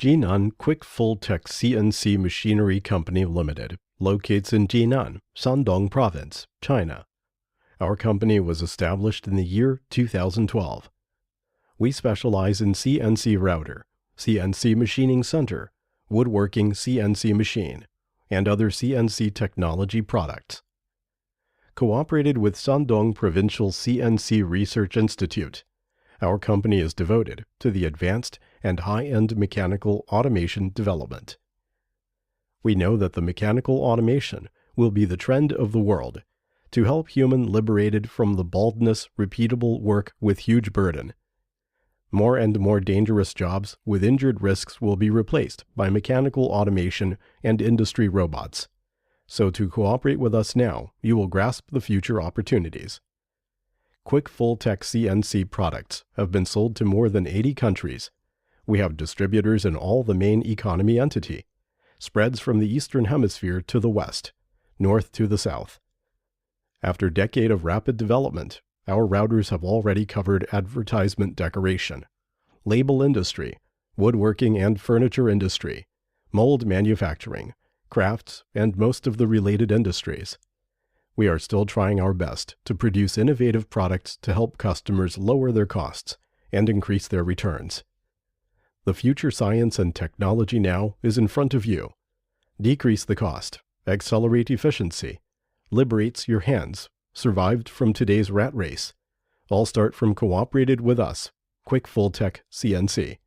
Jinan Quick Full Tech CNC Machinery Company Limited locates in Jinan, Shandong Province, China. Our company was established in the year 2012. We specialize in CNC router, CNC machining center, woodworking CNC machine, and other CNC technology products. Cooperated with Shandong Provincial CNC Research Institute, our company is devoted to the advanced and high-end mechanical automation development. We know that the mechanical automation will be the trend of the world to help human liberated from the baldness, repeatable work with huge burden. More and more dangerous jobs with injured risks will be replaced by mechanical automation and industry robots. So to cooperate with us now, you will grasp the future opportunities. Quick Full Tech CNC products have been sold to more than 80 countries. We have distributors in all the main economy entity, spreads from the Eastern Hemisphere to the West, North to the South. After a decade of rapid development, our routers have already covered advertisement decoration, label industry, woodworking and furniture industry, mold manufacturing, crafts, and most of the related industries. We are still trying our best to produce innovative products to help customers lower their costs and increase their returns. The future science and technology now is in front of you. Decrease the cost, accelerate efficiency, liberates your hands, survived from today's rat race. All start from cooperated with us, Quick Full Tech CNC.